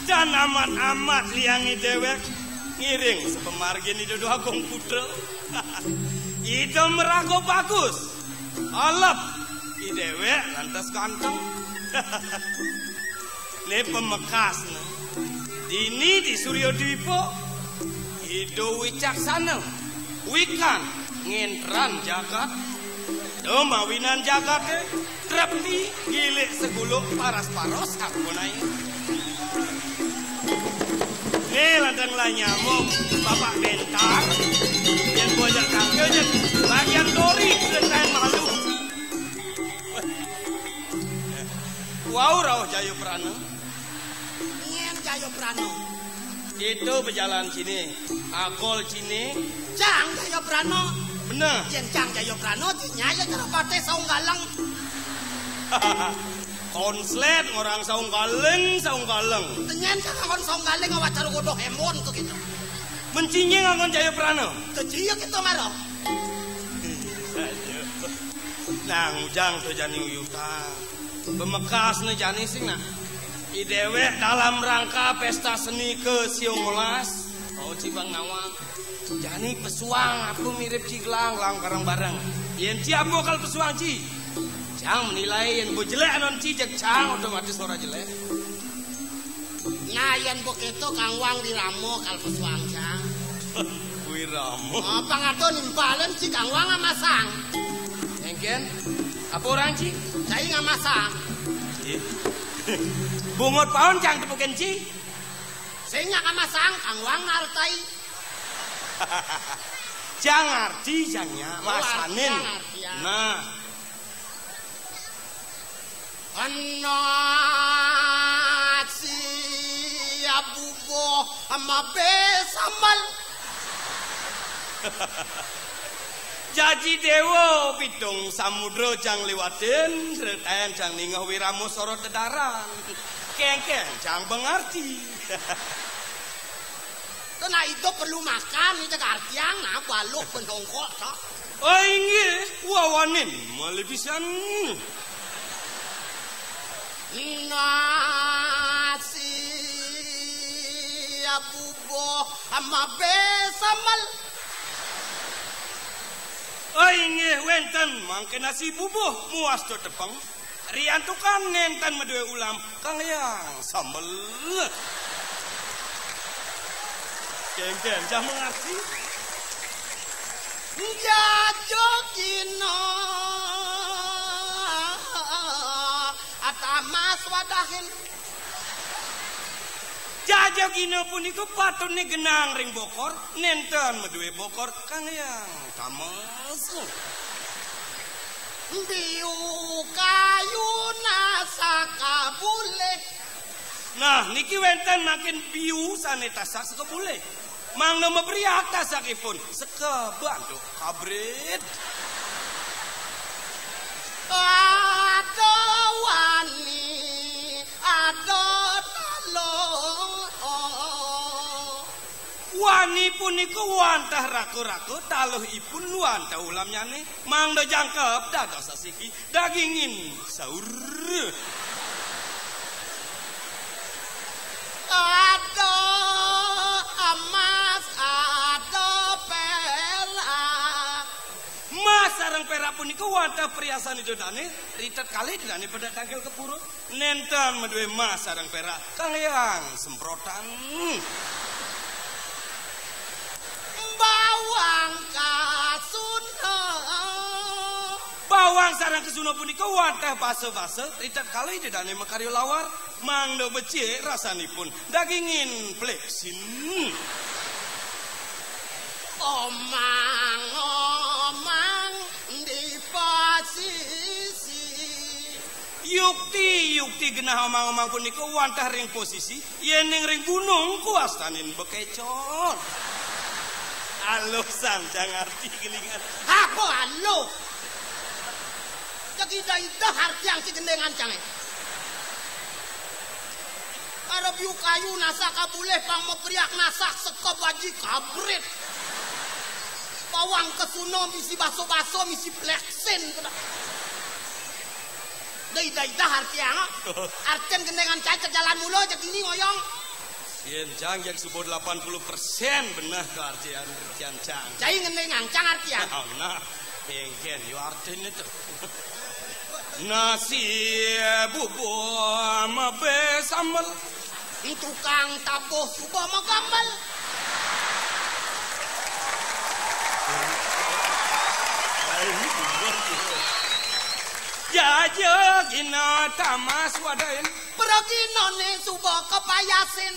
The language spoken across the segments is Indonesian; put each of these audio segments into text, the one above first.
Dan amat-amat liangi dewek ngiring sepemargin itu dua agung putra. Itu merago bagus. Alap i dewek lantas ganteng. Ini pemekas ini di Suryo Dwipo itu wicaksana wikan ngentran jagat domawinan jagat trepi gilik seguluk paras-paros aku naik. Nih ladang lah nyamuk bapak bentar yang bojak kakinya bagian dori dengan malu. Wow rauh Jayo Prano nyen Jayo Prano itu berjalan sini akol sini Cang Jayo Prano bener jen Cang Jayo Prano nyaya cara pate saung galang konslet orang saung galeng tenyen kan ngon saung galang awak cara godok hemon tuh gitu mencinyeng ngon Jayo Prano keciyo gitu maro nang ujang tuh jani uyuta bemekas nih jani sing nah idewek dalam rangka pesta seni ke Siomolas oh Cibang Nawang jani pesuang aku mirip Ciglang lang bareng-bareng yen ci aku kal pesuang ci jang menilai yen bo jelek anon ci jek jang otomatis ora jelek nah yen begitu Kang Wang diramo kal pesuang jang wiramo apa ngato nimpalen ci Kang Wang ngamasang engken apa orang ci saya ngamasang bungot paon jang tepuken ci saya ngamasang Kang Wang ngartai jang arti jangnya masanin nah anak si abubo ama besamal Jaji dewo pitung samudra jang liwatin sertain jang ningah wiramo sorot dedaran kengkeng jang bengarti nah itu perlu makan itu artiang nah baluk pendongkok toh oh inggih wawanin malebisan nasi abubo ama besamal oh inggih wenten mangke nasi bubuh muas to tepeng rian tukang nenten medue ulam kang yang sambel kengkeng jang mengerti jajokino atamas wadahin jajokino punika patune genang ring bokor nenten medue bokor kang yang tames biu kayu nasaka bule nah niki wenten makin piu sane tasak sekebule mang nama priak tasakipun sekebanduk kabrit ada wani ada talo wani punika wantah raku-raku taluhipun wantah ulamnyane mang do jangkep dados sasiki dagingin saur ada emas ada perak mas sareng perak punika wantah perhiasan idodane ritet kali didane pada tangkel kepuru nenten medue mas sareng perak kang yang semprotan bawang kasuna bawang sareng kesuna punika wantah base-base ritet kali didane makarya lawar mangdo becik rasanipun dagingin pleksin omang di posisi yukti genah omang-omang punika wantah ring posisi yen ning ring gunung kuastanin bekecot aloh sanjang arti gelingan aku alo jadi harti yang si gendengan cange Arab yu kayu nasak kabuleh pang meperiak nasak sekop baji kabrit bawang kesuno misi baso-baso misi pleksin dai harti yang arten gendengan cai ke jalan mulo jadi ini ngoyong Yen jang yang subuh 80% benar ke artian jang. Cai ngene ngangcang artian. Nah, pengen yo artinya tuh. Nasi bubur mabe sambal. Tukang tabuh subuh mau gambal. Jaja gina tamas wadain. Pergi none subuh kepayasin.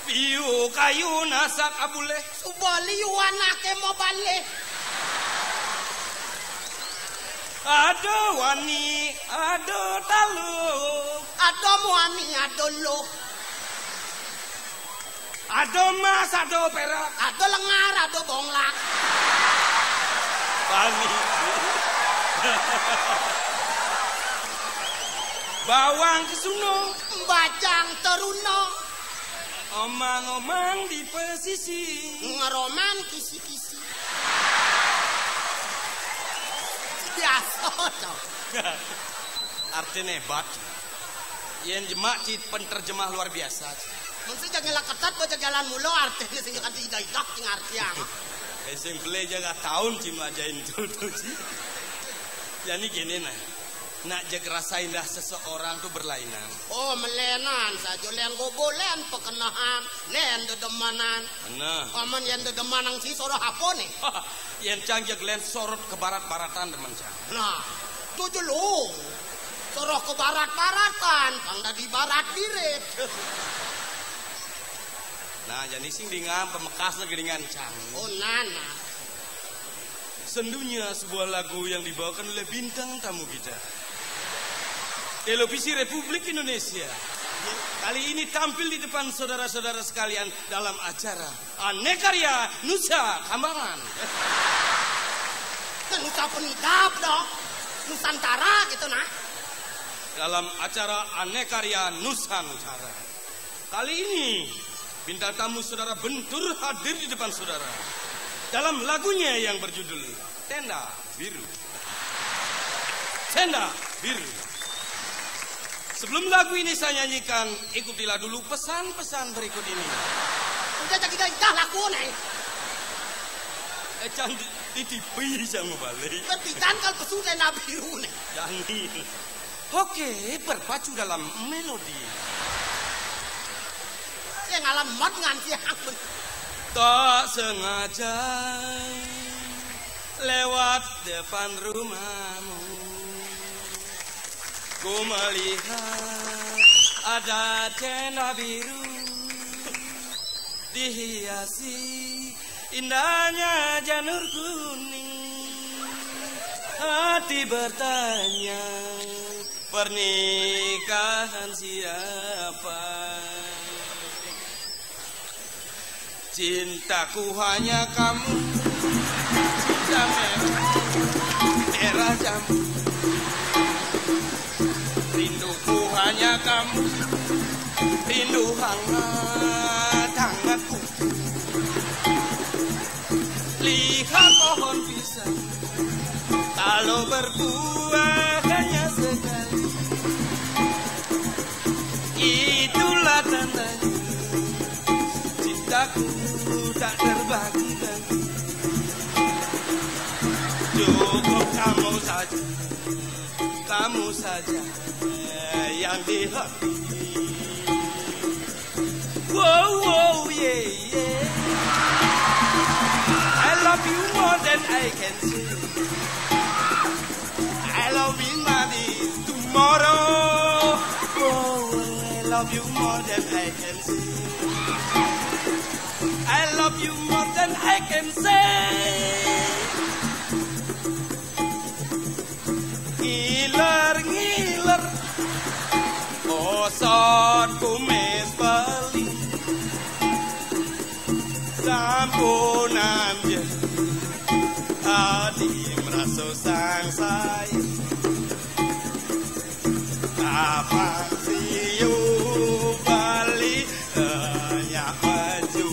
Piu kayu nasak abule. Subuh liu anake mau balik. Ado wani, ado talu. Ado muani, ado lo. Ado mas, ado perak. Ado lengar, ado bonglak. Bani. Bawang kesuno. Bajang teruno. Omang-omang di pesisi. Ngeroman kisi-kisi. Biasa toh. Artinya hebat. Yang jemak cit penterjemah luar biasa. Mesti jangan ketat baca jalan mulu artinya sing kan tidak sing artian. Sing beli jaga tahun cima ajain tuh sih. Jadi gini nah. Nak jag rasain dah seseorang tuh berlainan. Oh melenan saja len gogolen pekenahan len dedemanan. Nah. Aman yang dedemanan si soro hapone. Yang cangjak len sorot ke barat-baratan demen cang. Nah, tujuh lu. Soro ke barat-baratan, pangda di barat diret. Nah, jadi sing dengan pemekasnya geringan cang. Oh nana. Sendunya sebuah lagu yang dibawakan oleh bintang tamu kita. Televisi Republik Indonesia. Kali ini tampil di depan saudara-saudara sekalian dalam acara Anekarya Nusa Kambangan. Nusa Penidap dong. Nusantara gitu nah. Dalam acara Anekarya Nusantara. Kali ini bintang tamu saudara Bentur hadir di depan saudara. Dalam lagunya yang berjudul Tenda Biru. Tenda Biru. Sebelum lagu ini saya nyanyikan, ikutilah dulu pesan-pesan berikut ini. Udah jadi dah lagu nih. Jangan ditipi sama balik. Berbitan kalau pesu tenda biru nih. Jangan. Oke, berpacu dalam melodi. Saya ngalam mod nganti hakun. Tak sengaja lewat depan rumahmu, ku melihat ada tenda biru dihiasi indahnya janur kuning. Hati bertanya, pernikahan siapa? Cintaku hanya kamu, cinta merah jambu. Rinduku hanya kamu, rindu hangatku. Lihat pohon pisang, kalau berbuah hanya sekali. Itulah tandanya cintaku tak terbagi-bagi. Cukup kamu saja yang di hati. Wow, wow, yeah, yeah. I love you more than I can say. I love you maybe tomorrow. Oh, I love you more than I can say. I love you more than I can say. Ngiler, osot kumis bali. Sampunan je, adi merasa sang sayang. Kapan siu bali hanya maju.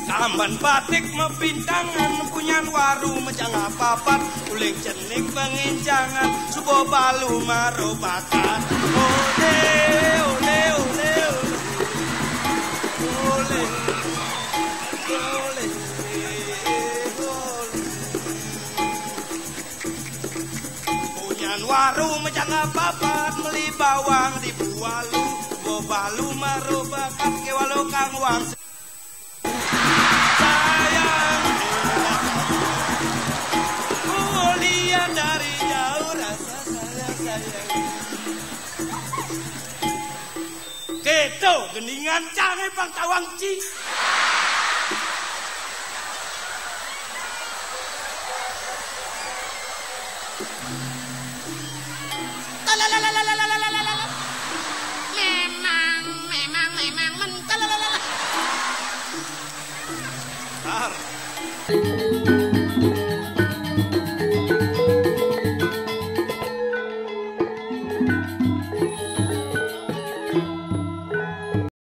Kapan Batik mepintangan punyan waru menjangan papat uling cenik penginjangan subo balu marobakan ole ole ole ole ole punyan waru menjangan papat meli bawang di bualu subo balu marobakan kewalu kang wang dari jauh rasa sayang keto geningan canggih pang tawang ci memang